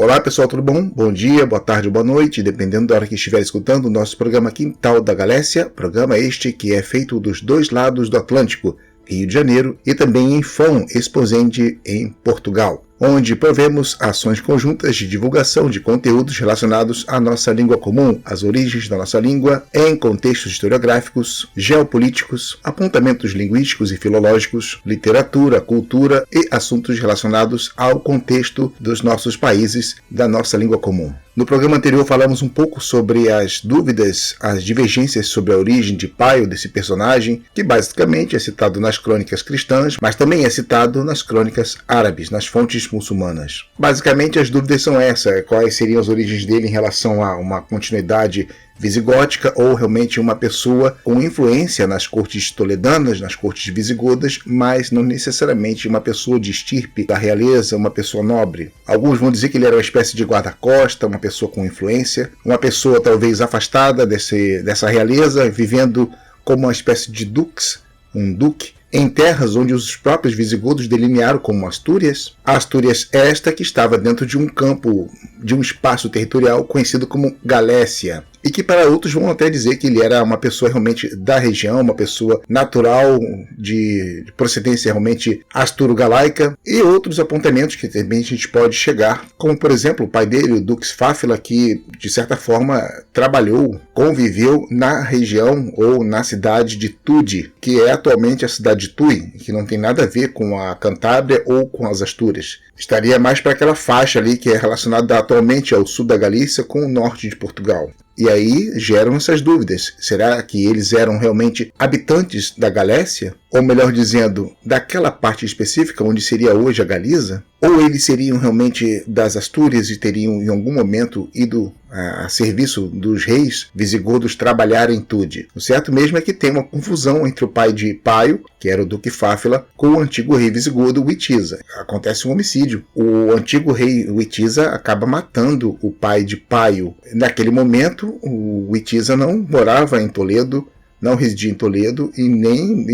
Olá pessoal, tudo bom? Bom dia, boa tarde, boa noite, dependendo da hora que estiver escutando o nosso programa Quintal da Galécia, programa este que é feito dos dois lados do Atlântico, Rio de Janeiro e também em Fão, Esposende, em Portugal, onde provemos ações conjuntas de divulgação de conteúdos relacionados à nossa língua comum, às origens da nossa língua, em contextos historiográficos, geopolíticos, apontamentos linguísticos e filológicos, literatura, cultura e assuntos relacionados ao contexto dos nossos países da nossa língua comum. No programa anterior falamos um pouco sobre as dúvidas, as divergências sobre a origem de Paio desse personagem, que basicamente é citado nas crônicas cristãs, mas também é citado nas crônicas árabes, nas fontes muçulmanas. Basicamente as dúvidas são essas, quais seriam as origens dele em relação a uma continuidade visigótica ou realmente uma pessoa com influência nas cortes toledanas, nas cortes visigodas, mas não necessariamente uma pessoa de estirpe da realeza, uma pessoa nobre. Alguns vão dizer que ele era uma espécie de guarda-costa, uma pessoa com influência, uma pessoa talvez afastada dessa realeza, vivendo como uma espécie de dux, um duque, em terras onde os próprios visigodos delinearam como Astúrias. A Astúrias esta que estava dentro de um campo, de um espaço territorial conhecido como Galécia, e que para outros vão até dizer que ele era uma pessoa realmente da região, uma pessoa natural, de procedência realmente asturo-galaica, e outros apontamentos que também a gente pode chegar, como por exemplo o pai dele, o Dux Fáfila, que de certa forma trabalhou, conviveu na região ou na cidade de Tude, que é atualmente a cidade de Tui, que não tem nada a ver com a Cantábria ou com as Astúrias. Estaria mais para aquela faixa ali que é relacionada atualmente ao sul da Galícia com o norte de Portugal. E aí geram essas dúvidas. Será que eles eram realmente habitantes da Galécia? Ou melhor dizendo, daquela parte específica onde seria hoje a Galiza? Ou eles seriam realmente das Astúrias e teriam em algum momento ido a serviço dos reis visigodos trabalhar em Tude? O certo mesmo é que tem uma confusão entre o pai de Paio, que era o Duque Fáfila, com o antigo rei visigodo Witiza. Acontece um homicídio. O antigo rei Witiza acaba matando o pai de Paio. Naquele momento, o Witiza não morava em Toledo, não residia em Toledo e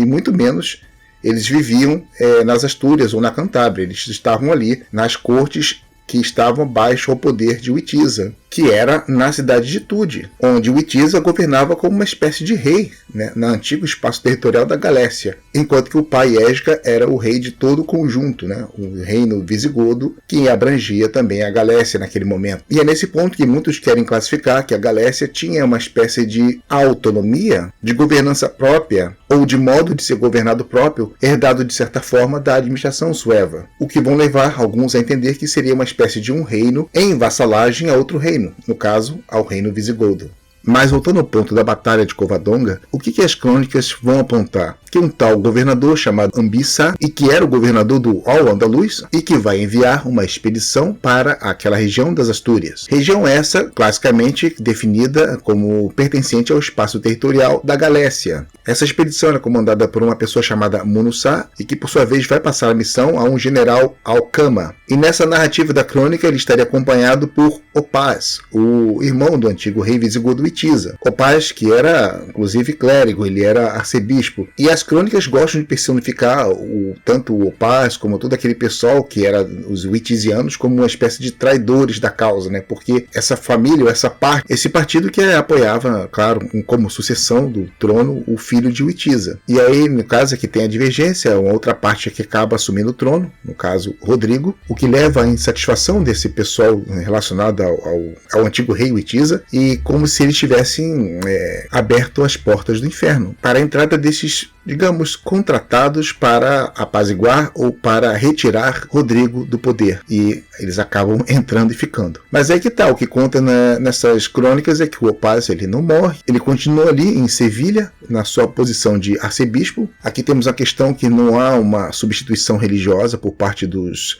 muito menos eles viviam nas Astúrias ou na Cantábria. Eles estavam ali nas cortes que estavam abaixo ao poder de Witiza, que era na cidade de Tude, onde Witiza governava como uma espécie de rei, né, no antigo espaço territorial da Galécia, enquanto que o pai Esga era o rei de todo o conjunto, né, o reino visigodo, que abrangia também a Galécia naquele momento. E é nesse ponto que muitos querem classificar que a Galécia tinha uma espécie de autonomia, de governança própria, ou de modo de ser governado próprio, herdado de certa forma da administração sueva, o que vão levar alguns a entender que seria uma espécie de um reino em vassalagem a outro reino, no caso, ao reino visigodo. Mas voltando ao ponto da Batalha de Covadonga, o que as crônicas vão apontar? Que um tal governador chamado Ambissa, e que era o governador do Al-Andalus, e que vai enviar uma expedição para aquela região das Astúrias. Região essa, classicamente definida como pertencente ao espaço territorial da Galécia. Essa expedição era comandada por uma pessoa chamada Munuçá, e que por sua vez vai passar a missão a um general Alcama. E nessa narrativa da crônica ele estaria acompanhado por Opaz, o irmão do antigo rei visigodo Witiza. Opaz, que era inclusive clérigo, ele era arcebispo. E as crônicas gostam de personificar tanto o Opaz como todo aquele pessoal que era os witizianos como uma espécie de traidores da causa, né? Porque essa família, esse partido que apoiava, claro, como sucessão do trono, o filho de Witiza. E aí, no caso aqui tem a divergência, uma outra parte que acaba assumindo o trono, no caso Rodrigo, o que leva à insatisfação desse pessoal relacionado ao antigo rei Witiza, e como se eles tivessem aberto as portas do inferno para a entrada desses, digamos, contratados para apaziguar ou para retirar Rodrigo do poder. E eles acabam entrando e ficando. Mas aí que tá, o que conta nessas crônicas é que o Opaz, ele não morre, ele continua ali em Sevilha, na sua posição de arcebispo. Aqui temos a questão que não há uma substituição religiosa por parte dos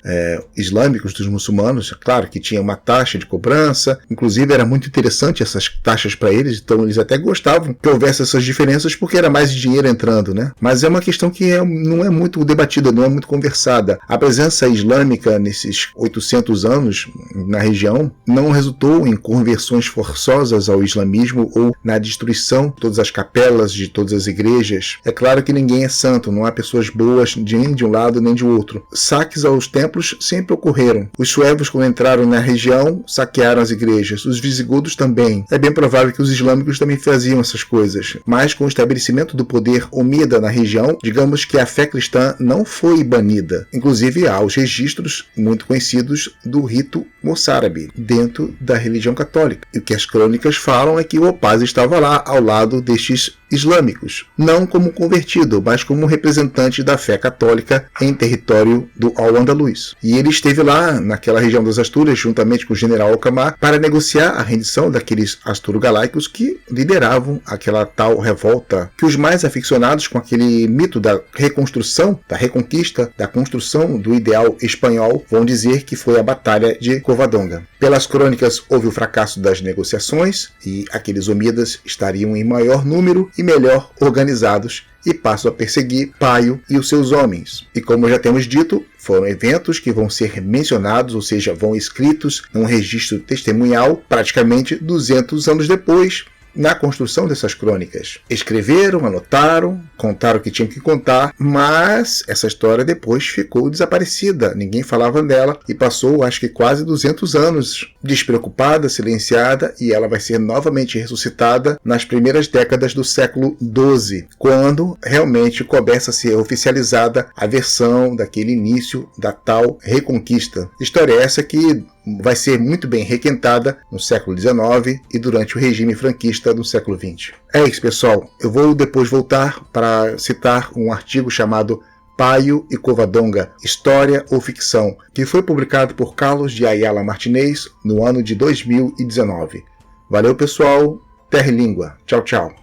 islâmicos, dos muçulmanos. Claro que tinha uma taxa de cobrança, inclusive era muito interessante essas taxas baixas para eles, então eles até gostavam que houvesse essas diferenças porque era mais dinheiro entrando, né? Mas é uma questão que não é muito debatida, não é muito conversada. A presença islâmica nesses 800 anos na região não resultou em conversões forçosas ao islamismo ou na destruição de todas as capelas, de todas as igrejas. É claro que ninguém é santo, não há pessoas boas nem de um lado nem de outro. Saques aos templos sempre ocorreram. Os suevos, quando entraram na região, saquearam as igrejas. Os visigodos também. É bem provável que os islâmicos também faziam essas coisas. Mas com o estabelecimento do poder omida na região, digamos que a fé cristã não foi banida. Inclusive há os registros muito conhecidos do rito moçárabe dentro da religião católica. E o que as crônicas falam é que o Opaz estava lá ao lado destes islâmicos, não como convertido, mas como representante da fé católica em território do Al-Andalus. E ele esteve lá naquela região das Astúrias, juntamente com o general Alcamar, para negociar a rendição daqueles asturo-galaicos que lideravam aquela tal revolta, que os mais aficionados com aquele mito da reconstrução, da reconquista, da construção do ideal espanhol, vão dizer que foi a Batalha de Covadonga. Pelas crônicas, houve o fracasso das negociações e aqueles omíadas estariam em maior número e melhor organizados e passam a perseguir Paio e os seus homens. E como já temos dito, foram eventos que vão ser mencionados, ou seja, vão escritos num registro testemunhal praticamente 200 anos depois, na construção dessas crônicas. Escreveram, anotaram, contaram o que tinham que contar, mas essa história depois ficou desaparecida. Ninguém falava dela e passou, acho que quase 200 anos despreocupada, silenciada, e ela vai ser novamente ressuscitada nas primeiras décadas do século XII, quando realmente começa a ser oficializada a versão daquele início da tal reconquista. História essa que vai ser muito bem requentada no século XIX e durante o regime franquista do século XX. É isso, pessoal. Eu vou depois voltar para citar um artigo chamado Paio e Covadonga, História ou Ficção, que foi publicado por Carlos de Ayala Martinez no ano de 2019. Valeu, pessoal. Terra e língua. Tchau, tchau.